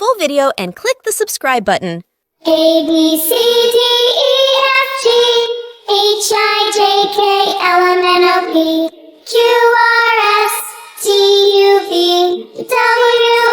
full video and click the subscribe button. A, B, C, D, E, F, G, H, I, J, K, L, M, N, O, P, Q, R, S, T, U, V, W,